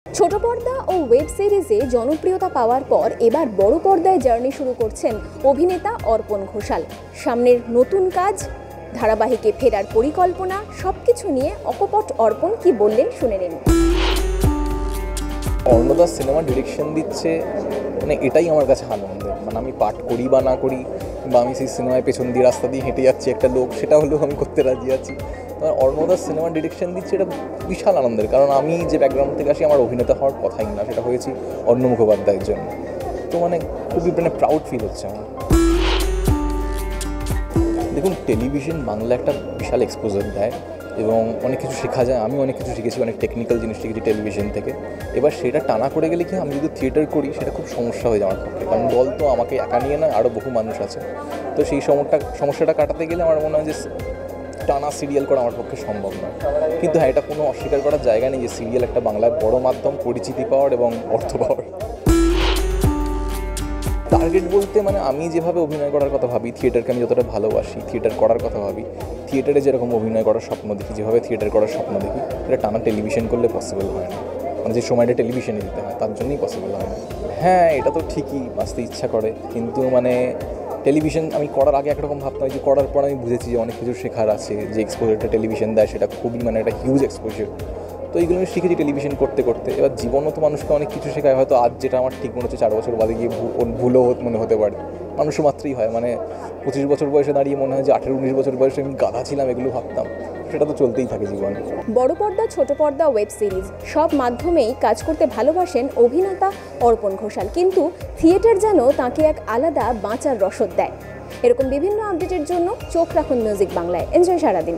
ছোট পর্দা ও ওয়েব সিরিজে জনপ্রিয়তা পাওয়ার পর এবার বড় পর্দায় জার্নি শুরু করছেন অভিনেতা অর্পণ ঘোষাল। সামনের নতুন কাজ, ধারাবাহিকে ফেরার পরিকল্পনা সবকিছু নিয়ে অকপট অর্পণ কি বললেন শুনে নিন। অর্ণদাস সিনেমা ডিরেকশন দিচ্ছে, মানে এটাই আমার কাছে আনন্দের। মানে আমি পাঠ করি বা না করি, বা আমি সেই সিনেমায় পেছন দিয়ে রাস্তা দিয়ে হেঁটে যাচ্ছি একটা লোক, সেটা হলেও আমি করতে রাজি আছি। অর্ণদাস সিনেমা ডিরেকশন দিচ্ছে, এটা বিশাল আনন্দের। কারণ আমি যে ব্যাকগ্রাউন্ড থেকে আসি, আমার অভিনেতা হওয়ার কথাই না, সেটা হয়েছি অর্ণ মুখোপাধ্যায়ের জন্য। তো মানে খুবই প্রাউড ফিল হচ্ছে আমার। দেখুন, টেলিভিশন বাংলা একটা বিশাল এক্সপোজার দেয় এবং অনেক কিছু শেখা যায়। আমি অনেক কিছু শিখেছি, অনেক টেকনিক্যাল জিনিস শিখেছি টেলিভিশন থেকে। এবার সেটা টানা করে গেলে কি, আমি যদি থিয়েটার করি সেটা খুব সমস্যা হয়ে যায় আমার পক্ষে। কারণ দল তো আমাকে একা নিয়ে না, আরও বহু মানুষ আছে। তো সেই সমস্যাটা কাটাতে গেলে আমার মনে হয় যে টানা সিরিয়াল করা আমার পক্ষে সম্ভব নয়। কিন্তু হ্যাঁ, এটা কোনো অস্বীকার করার জায়গা নেই যে সিরিয়াল একটা বাংলার বড় মাধ্যম পরিচিতি পাওয়ার এবং অর্থ পাওয়ার। টার্গেট বলতে মানে আমি যেভাবে অভিনয় করার কথা ভাবি, থিয়েটারকে আমি যতটা ভালোবাসি, থিয়েটার করার কথা ভাবি, থিয়েটারে যেরকম অভিনয় করার স্বপ্ন দেখি, যেভাবে থিয়েটার করার স্বপ্ন দেখি, এটা টানা টেলিভিশন করলে পসিবল হয় না। মানে যে সময়টা টেলিভিশনে দিতে হয় তার জন্যই পসিবল হয় না। হ্যাঁ, এটা তো ঠিকই, বাঁচতে ইচ্ছা করে, কিন্তু মানে টেলিভিশন আমি করার আগে একরকম ভাবতাম, যে করার পর আমি বুঝেছি যে অনেক কিছু শেখার আছে। যে এক্সপোজারটা টেলিভিশন দেয় সেটা খুবই মানে একটা হিউজ এক্সপোজার। তো এইগুলো আমি শিখেছি টেলিভিশন করতে করতে। এবার জীবনও তো মানুষকে অনেক কিছু শেখায়। হয়তো আজ যেটা আমার ঠিক মনে হচ্ছে 4 বছর বাদে গিয়ে ভুলও মনে হতে পারে। মানুষ মাত্রই হয়, মানে 25 বছর বয়সে দাঁড়িয়ে মনে হয় যে 18-19 বছর বয়সে আমি গাধা ছিলাম, এগুলো ভাবতাম। সেটা তো চলতেই থাকে জীবনে। বড় পর্দা, ছোট পর্দা, ওয়েব সিরিজ সব মাধ্যমেই কাজ করতে ভালোবাসেন অভিনেতা অর্পণ ঘোষাল। কিন্তু থিয়েটার যেন তাকে এক আলাদা বাঁচার রসদ দেয়। এরকম বিভিন্ন আপডেটের জন্য চোখ রাখুন মিউজিক বাংলায়। এনজয় সারাদিন।